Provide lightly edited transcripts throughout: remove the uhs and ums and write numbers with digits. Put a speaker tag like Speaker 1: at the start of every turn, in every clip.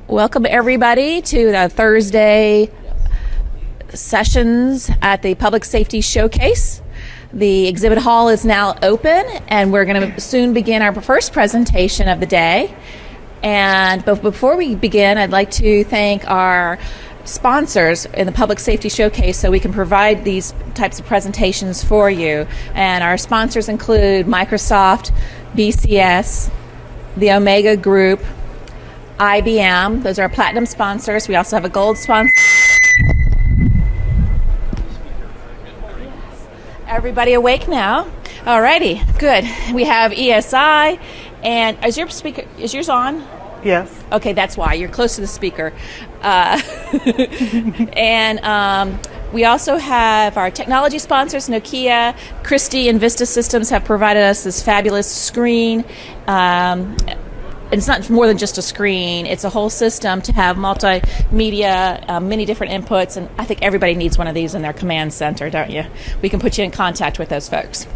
Speaker 1: Welcome everybody to the Thursday sessions at the Public Safety Showcase. The exhibit hall is now open and we're going to soon begin our first presentation of the day. But before we begin, I'd like to thank our sponsors in the Public Safety Showcase so we can provide these types of presentations for you. And our sponsors include Microsoft, BCS, the Omega Group, IBM. Those are our platinum sponsors. We also have a gold sponsor. Everybody awake now? Alrighty, good. We have ESI, and is yours on?
Speaker 2: Yes.
Speaker 1: Okay, that's why. You're close to the speaker. We also have our technology sponsors, Nokia, Christie, and Vista Systems have provided us this fabulous screen. It's not more than just a screen. It's a whole system to have multimedia, many different inputs, and I think everybody needs one of these in their command center, don't you? We can put you in contact with those folks.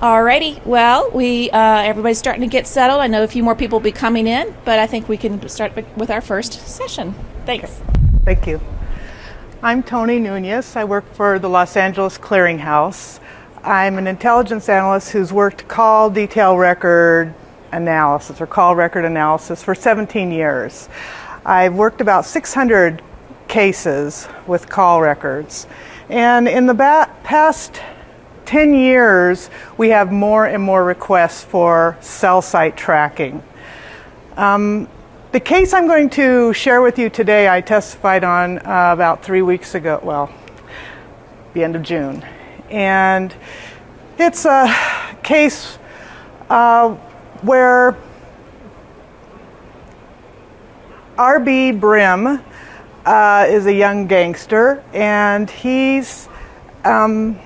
Speaker 1: Alrighty, well, everybody's starting to get settled. I know a few more people will be coming in, but I think we can start with our first session. Thanks.
Speaker 2: Thank you. I'm Toni Nunez. I work for the Los Angeles Clearinghouse. I'm an intelligence analyst who's worked call detail record analysis or call record analysis for 17 years. I've worked about 600 cases with call records. And in the past 10 years, we have more and more requests for cell site tracking. The case I'm going to share with you today, I testified on about 3 weeks ago, well, the end of June. And it's a case where R.B. Brim is a young gangster, and he's having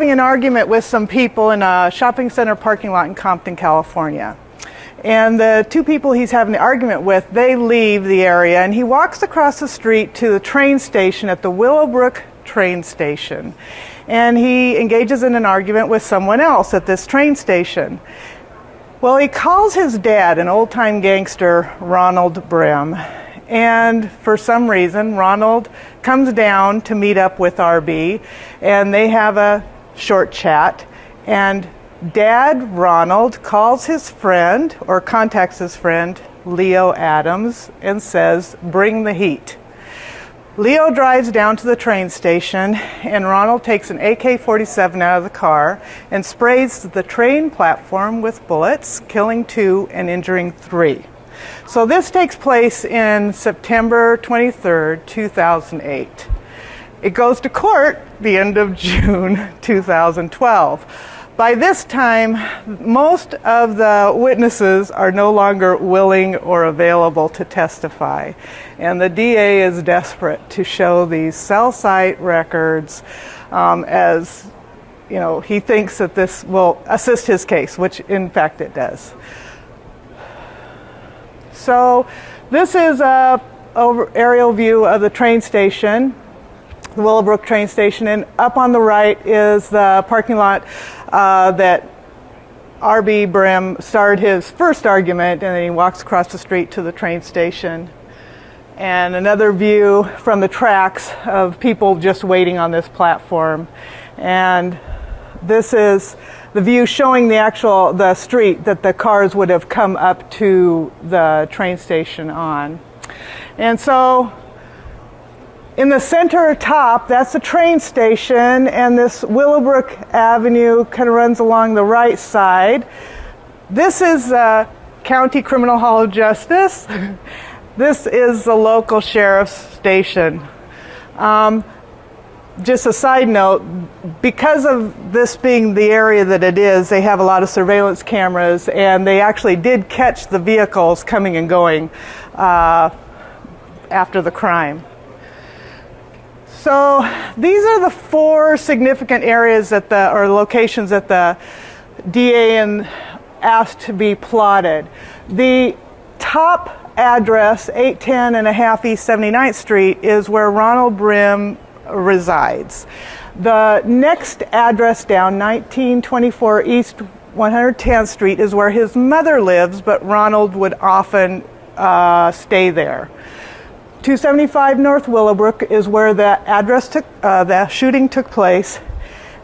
Speaker 2: an argument with some people in a shopping center parking lot in Compton, California. And the two people he's having the argument with, they leave the area, and he walks across the street to the train station at the Willowbrook train station. And he engages in an argument with someone else at this train station. Well, he calls his dad, an old-time gangster, Ronald Brim. And for some reason, Ronald comes down to meet up with RB, and they have a short chat. And Dad Ronald calls his friend, or contacts his friend, Leo Adams, and says, "Bring the heat." Leo drives down to the train station, and Ronald takes an AK-47 out of the car and sprays the train platform with bullets, killing 2 and injuring 3. So this takes place in September 23rd, 2008. It goes to court the end of June 2012. By this time, most of the witnesses are no longer willing or available to testify. And the DA is desperate to show these cell site records as, you know, he thinks that this will assist his case, which in fact it does. So this is an aerial view of the train station, the Willowbrook train station, and up on the right is the parking lot that R.B. Brim started his first argument, and then he walks across the street to the train station. And another view from the tracks of people just waiting on this platform. And this is the view showing the street that the cars would have come up to the train station on. And so in the center top, that's the train station, and this Willowbrook Avenue kind of runs along the right side. This is County Criminal Hall of Justice. This is the local sheriff's station. Just a side note, because of this being the area that it is, they have a lot of surveillance cameras, and they actually did catch the vehicles coming and going after the crime. So these are the 4 significant areas or locations that the DA asked to be plotted. The top address, 810 and a half East 79th Street, is where Ronald Brim resides. The next address down, 1924 East 110th Street is where his mother lives, but Ronald would often stay there. 275 North Willowbrook is where the shooting took place.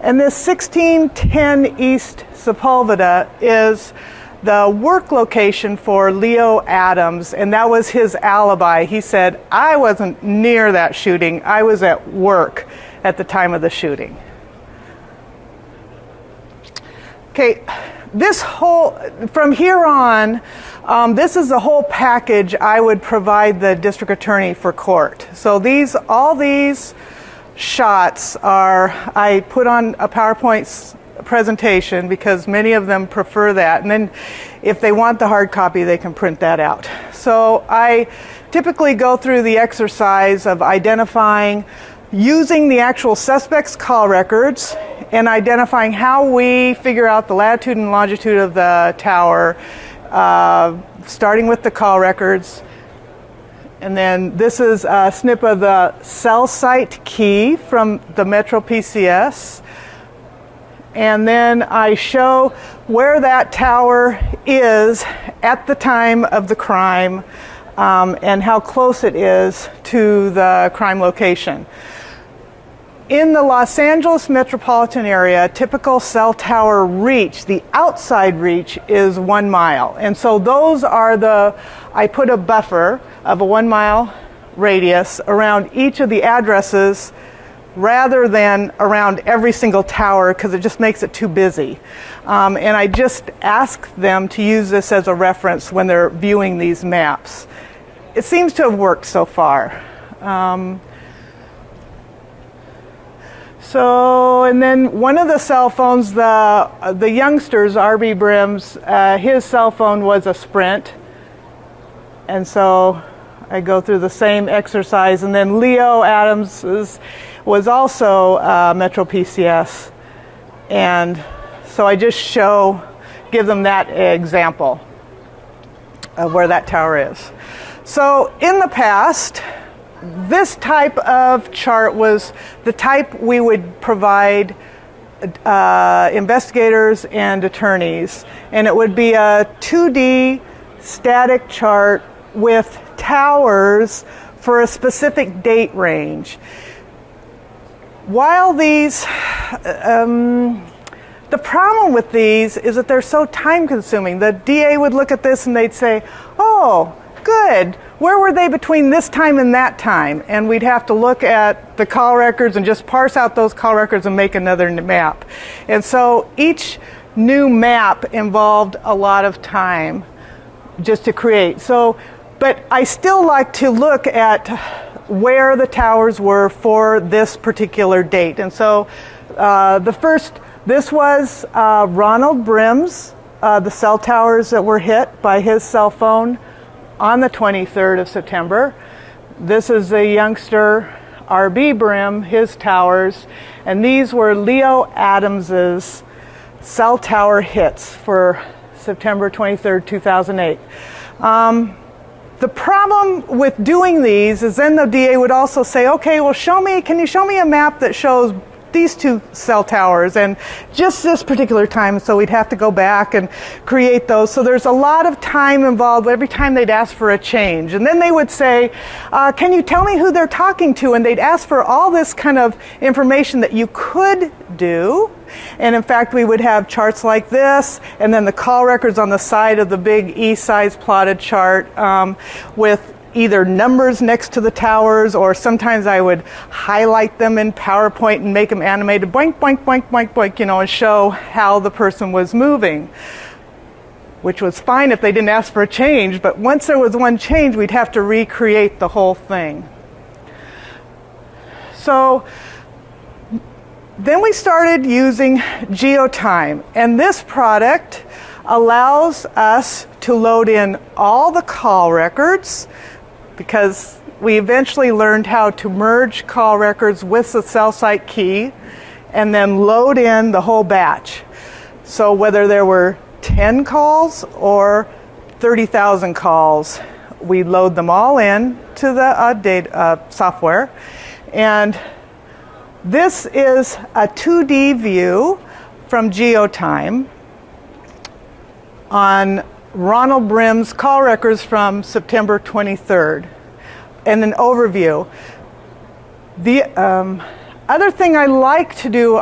Speaker 2: And this 1610 East Sepulveda is the work location for Leo Adams, and that was his alibi. He said, I wasn't near that shooting. I was at work at the time of the shooting. Okay, from here on, this is the whole package I would provide the district attorney for court. So all these shots I put on a PowerPoint presentation because many of them prefer that. And then if they want the hard copy, they can print that out. So I typically go through the exercise of using the actual suspect's call records and identifying how we figure out the latitude and longitude of the tower, starting with the call records. And then this is a snip of the cell site key from the Metro PCS. And then I show where that tower is at the time of the crime and how close it is to the crime location. In the Los Angeles metropolitan area, typical cell tower reach, the outside reach, is 1 mile. And so I put a buffer of a 1 mile radius around each of the addresses rather than around every single tower because it just makes it too busy. And I just ask them to use this as a reference when they're viewing these maps. It seems to have worked so far. And then one of the cell phones, the youngsters, R.B. Brim's, his cell phone was a Sprint. And so I go through the same exercise. And then Leo Adams was also Metro PCS. And so I just give them that example of where that tower is. So in the past, this type of chart was the type we would provide investigators and attorneys. And it would be a 2D static chart with towers for a specific date range. While these, the problem with these is that they're so time consuming. The DA would look at this and they'd say, oh, good. Where were they between this time and that time? And we'd have to look at the call records and just parse out those call records and make another map. And so each new map involved a lot of time just to create. But I still like to look at where the towers were for this particular date. And so this was Ronald Brim's, the cell towers that were hit by his cell phone on the 23rd of September. This is the youngster R.B. Brim, his towers, and these were Leo Adams's cell tower hits for September 23rd, 2008. The problem with doing these is then the DA would also say, okay, well, can you show me a map that shows these two cell towers and just this particular time? So we'd have to go back and create those. So there's a lot of time involved every time they'd ask for a change. And then they would say, can you tell me who they're talking to? And they'd ask for all this kind of information that you could do. And in fact, we would have charts like this, and then the call records on the side of the big E-size plotted chart with either numbers next to the towers, or sometimes I would highlight them in PowerPoint and make them animated, boink, boink, boink, boink, boink, and show how the person was moving, which was fine if they didn't ask for a change, but once there was one change, we'd have to recreate the whole thing. So then we started using GeoTime, and this product allows us to load in all the call records, because we eventually learned how to merge call records with the cell site key and then load in the whole batch. So whether there were 10 calls or 30,000 calls, we load them all in to the software. And this is a 2D view from GeoTime. on Ronald Brim's call records from September 23rd, and an overview. The other thing I like to do,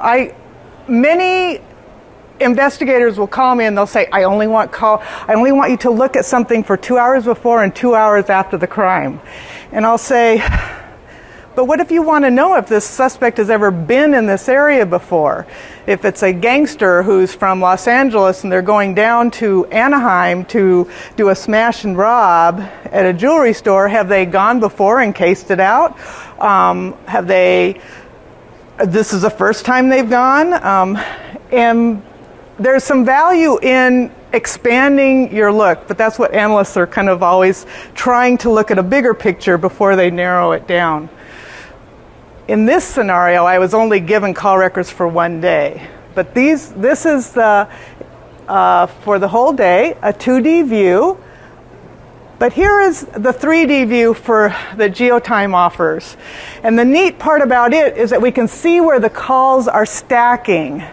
Speaker 2: many investigators will call me and they'll say, I only want you to look at something for 2 hours before and 2 hours after the crime. And I'll say, but what if you want to know if this suspect has ever been in this area before? If it's a gangster who's from Los Angeles and they're going down to Anaheim to do a smash and rob at a jewelry store, have they gone before and cased it out? This is the first time they've gone? And there's some value in expanding your look, but that's what analysts are kind of always trying to look at a bigger picture before they narrow it down. In this scenario, I was only given call records for 1 day, but this is the for the whole day, a 2D view. But here is the 3D view for the GeoTime offers. And the neat part about it is that we can see where the calls are stacking.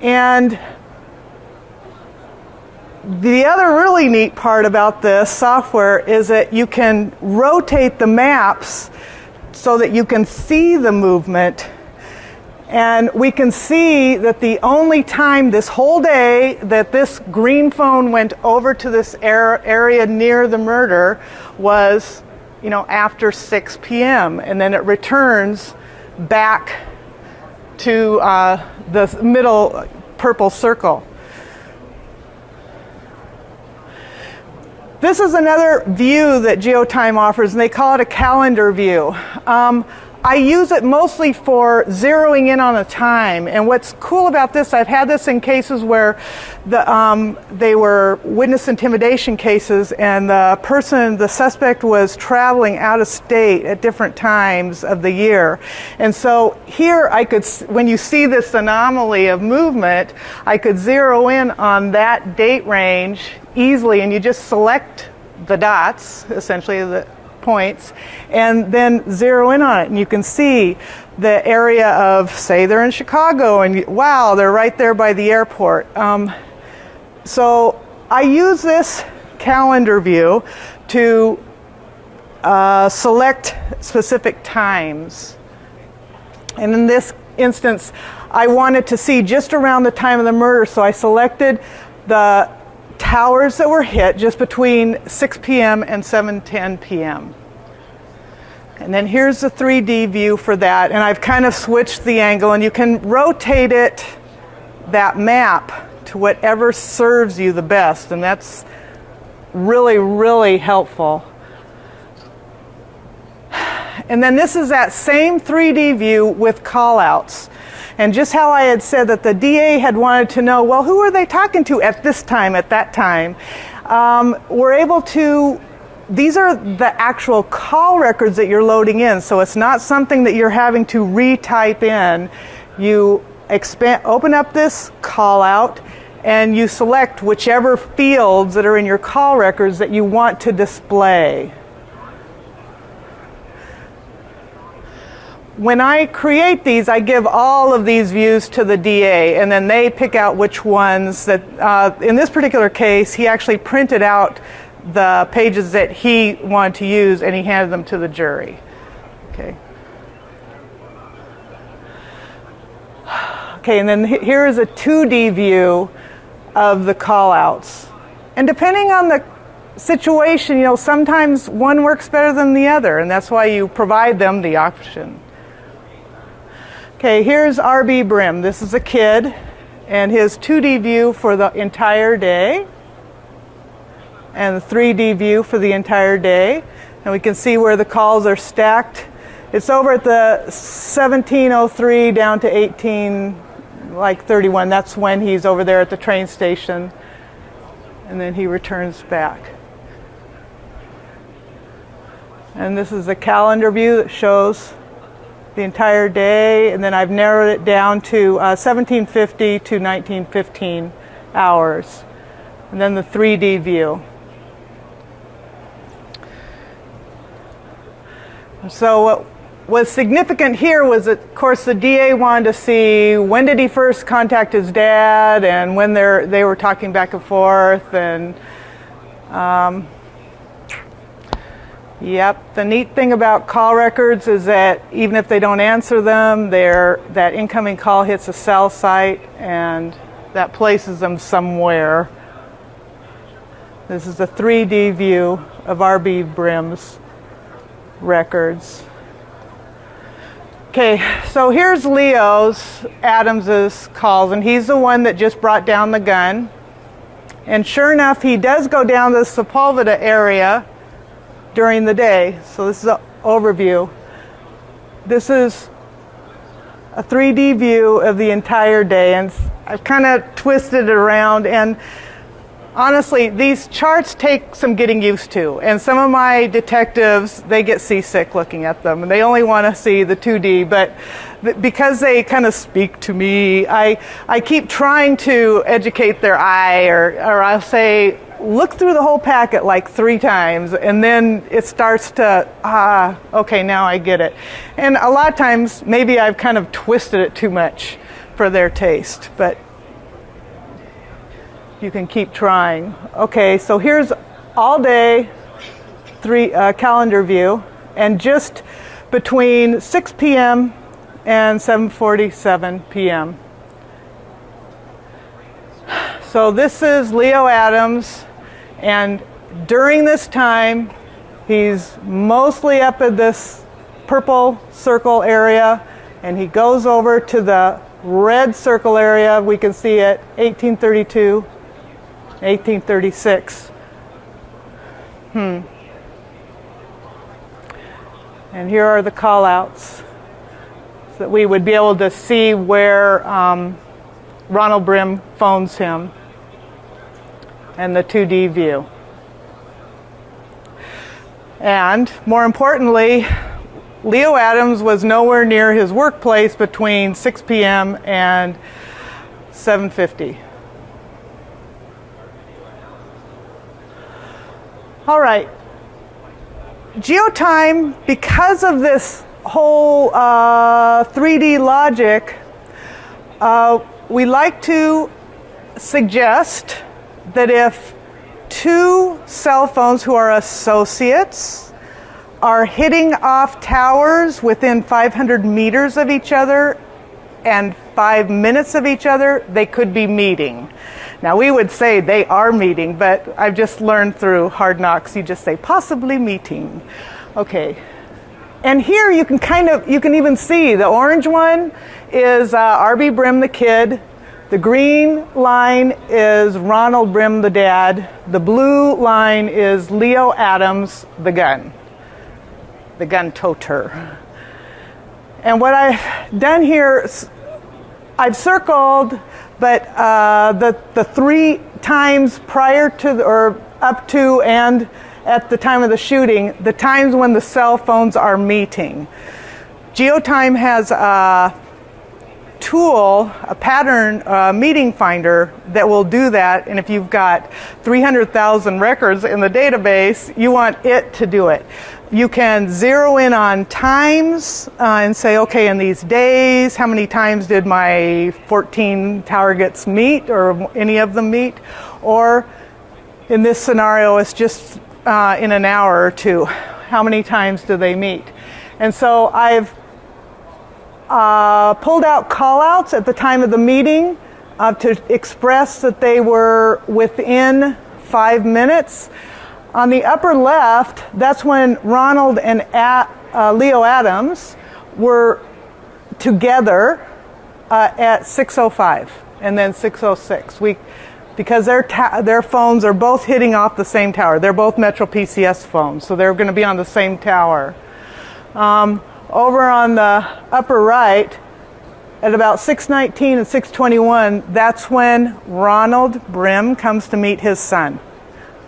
Speaker 2: And the other really neat part about this software is that you can rotate the maps so that you can see the movement. And we can see that the only time this whole day that this green phone went over to this area near the murder was, after 6 p.m. And then it returns back to the middle purple circle. This is another view that GeoTime offers, and they call it a calendar view. I use it mostly for zeroing in on a time. And what's cool about this, I've had this in cases where they were witness intimidation cases, and the suspect was traveling out of state at different times of the year. And so here when you see this anomaly of movement, I could zero in on that date range easily, and you just select the dots, essentially the points, and then zero in on it, and you can see the area of, say they're in Chicago, and wow, they're right there by the airport. So I use this calendar view to select specific times. And in this instance, I wanted to see just around the time of the murder, so I selected the towers that were hit just between 6 p.m. and 7:10 p.m. And then here's the 3D view for that, and I've kind of switched the angle, and you can rotate it, that map, to whatever serves you the best, and that's really, really helpful. And then this is that same 3D view with callouts. And just how I had said that the DA had wanted to know, well, who are they talking to at this time, at that time? We're able to, these are the actual call records that you're loading in, so it's not something that you're having to retype in. You open up this call out, and you select whichever fields that are in your call records that you want to display. When I create these, I give all of these views to the DA, and then they pick out which ones that, in this particular case, he actually printed out the pages that he wanted to use, and he handed them to the jury. Okay. Okay, and then here is a 2D view of the call-outs. And depending on the situation, sometimes one works better than the other, and that's why you provide them the option. Okay, here's R.B. Brim. This is a kid, and his 2D view for the entire day, and the 3D view for the entire day. And we can see where the calls are stacked. It's over at the 17:03 down to 18:31. That's when he's over there at the train station, and then he returns back. And this is a calendar view that shows the entire day, and then I've narrowed it down to 1750 to 1915 hours, and then the 3D view. So was significant here was, of course, the DA wanted to see when did he first contact his dad and when they were talking back and forth. And yep, the neat thing about call records is that even if they don't answer them, that incoming call hits a cell site and that places them somewhere. This is a 3D view of RB Brim's records. Okay, so here's Leo's, Adams's calls, and he's the one that just brought down the gun. And sure enough, he does go down the Sepulveda area during the day. So this is an overview. This is a 3D view of the entire day, and I've kind of twisted it around. And honestly, these charts take some getting used to, and some of my detectives, they get seasick looking at them, and they only want to see the 2D, but because they kind of speak to me, I keep trying to educate their eye, or I'll say, look through the whole packet like 3 times, and then it starts to, okay, now I get it. And a lot of times, maybe I've kind of twisted it too much for their taste, but you can keep trying. Okay, so here's all day calendar view, and just between 6 p.m. and 7:47 p.m. So this is Leo Adams, and during this time, he's mostly up at this purple circle area, and he goes over to the red circle area. We can see it, 1832. 1836. And here are the call-outs so that we would be able to see where Ronald Brim phones him, and the 2D view. And more importantly, Leo Adams was nowhere near his workplace between 6 p.m. and 7:50. All right, GeoTime, because of this whole 3D logic, we like to suggest that if 2 cell phones who are associates are hitting off towers within 500 meters of each other and 5 minutes of each other, they could be meeting. Now, we would say they are meeting, but I've just learned through Hard Knocks, you just say possibly meeting. Okay. And here you can even see the orange one is RB Brim the kid. The green line is Ronald Brim the dad. The blue line is Leo Adams the gun toter. And what I've done here, I've circled, but the 3 times prior to or up to and at the time of the shooting, the times when the cell phones are meeting. GeoTime has a tool, a pattern meeting finder that will do that, and if you've got 300,000 records in the database, you want it to do it. You can zero in on times and say, okay, in these days, how many times did my 14 targets meet, or any of them meet? Or in this scenario, it's just in an hour or 2. How many times do they meet? And so I've pulled out call-outs at the time of the meeting to express that they were within 5 minutes. On the upper left, that's when Ronald and Leo Adams were together at 6:05 and then 6:06. Because their phones are both hitting off the same tower. They're both Metro PCS phones, so they're going to be on the same tower. Over on the upper right, at about 6:19 and 6:21, that's when Ronald Brim comes to meet his son,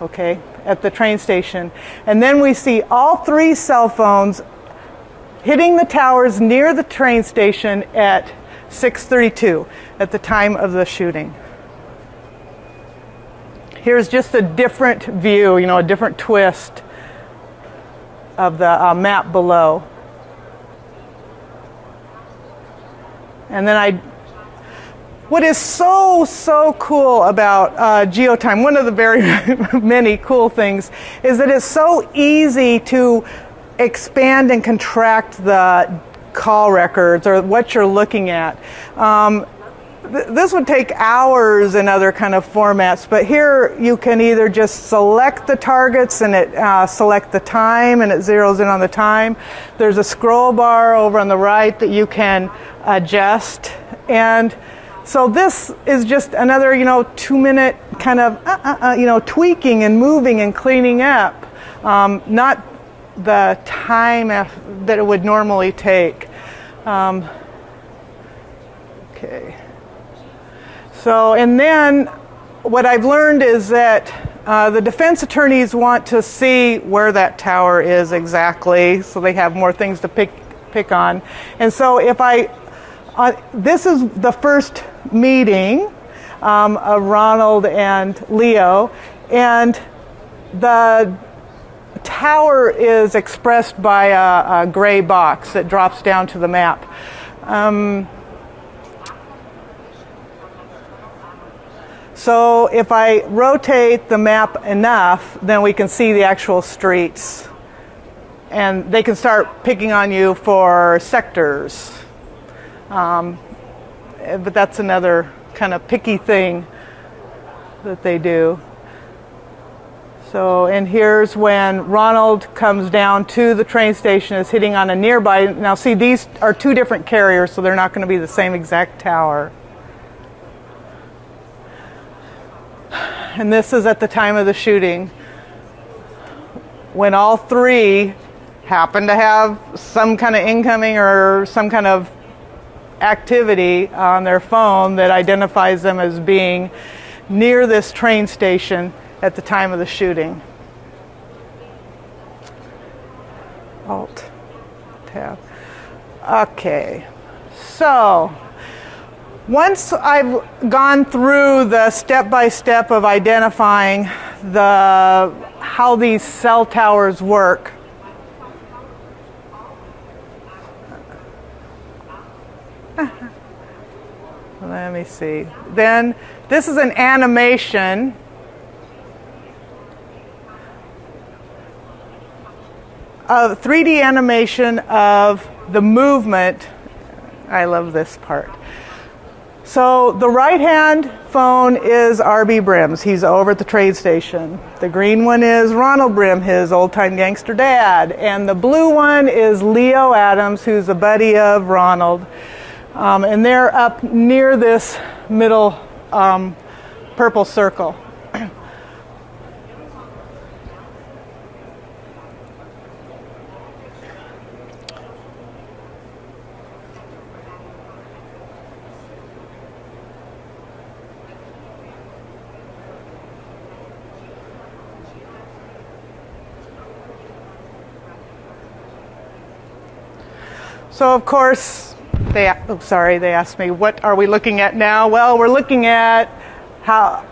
Speaker 2: okay, at the train station. And then we see all 3 cell phones hitting the towers near the train station at 6:32 at the time of the shooting. Here's just a different view, a different twist of the map below. And then what is so cool about GeoTime, one of the very many cool things, is that it's so easy to expand and contract the call records or what you're looking at. This would take hours in other kind of formats, but here you can either just select the targets and it select the time and it zeroes in on the time. There's a scroll bar over on the right that you can adjust, and so this is just another 2-minute kind of tweaking and moving and cleaning up, not the time that it would normally take. Okay. So, and then what I've learned is that the defense attorneys want to see where that tower is exactly, so they have more things to pick on. And so if this is the first meeting of Ronald and Leo, and the tower is expressed by a gray box that drops down to the map. So if I rotate the map enough, then we can see the actual streets. And they can start picking on you for sectors. But that's another kind of picky thing that they do. So, and here's when Ronald comes down to the train station, is hitting on a nearby. Now see, these are two different carriers, so they're not going to be the same exact tower. And this is at the time of the shooting, when all three happen to have some kind of incoming or some kind of activity on their phone that identifies them as being near this train station at the time of the shooting. Alt tab. Okay, so once I've gone through the step-by-step of identifying how these cell towers work, let me see. Then this is an animation of 3D animation of the movement. I love this part. So the right-hand phone is R.B. Brim's. He's over at the train station. The green one is Ronald Brim, his old-time gangster dad. And the blue one is Leo Adams, who's a buddy of Ronald. And they're up near this middle purple circle. So of course, they asked me, what are we looking at now? Well, we're looking at how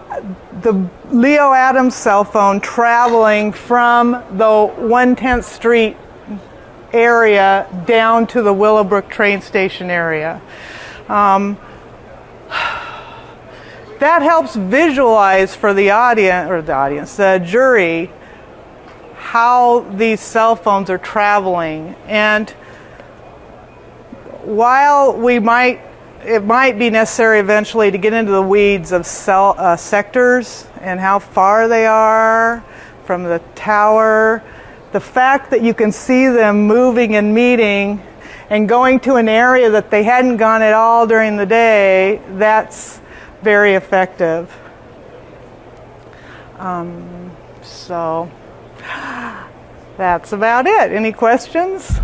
Speaker 2: the Leo Adams cell phone traveling from the 110th Street area down to the Willowbrook train station area. That helps visualize for the jury, how these cell phones are traveling. And while it might be necessary eventually to get into the weeds of sectors and how far they are from the tower, the fact that you can see them moving and meeting and going to an area that they hadn't gone at all during the day, that's very effective. So that's about it. Any questions?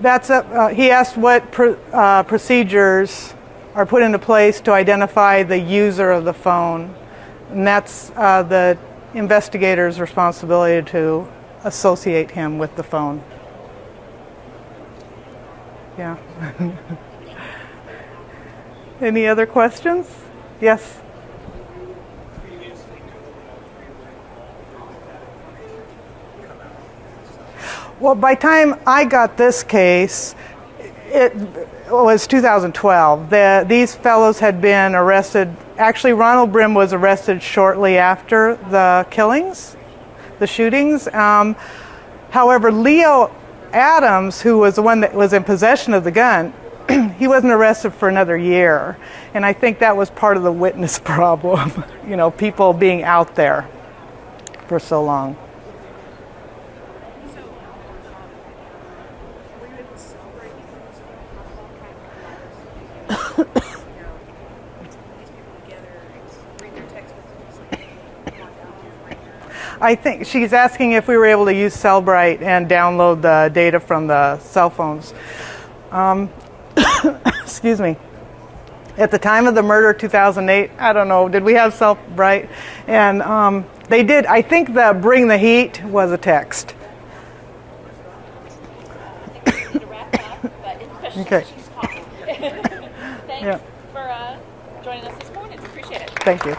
Speaker 2: He asked what procedures are put into place to identify the user of the phone. And that's the investigator's responsibility to associate him with the phone. Yeah. Any other questions? Yes? Well, by the time I got this case, it was 2012. These fellows had been arrested. Actually, Ronald Brim was arrested shortly after the killings, the shootings. However, Leo Adams, who was the one that was in possession of the gun, he wasn't arrested for another year. And I think that was part of the witness problem, you know, people being out there for so long. I think she's asking if we were able to use Cellbrite and download the data from the cell phones. Excuse me. At the time of the murder, 2008, I don't know, did we have Cellbrite? And they did. I think the Bring the Heat was a text. Okay.
Speaker 1: Thanks for joining us this morning. Appreciate it.
Speaker 2: Thank you.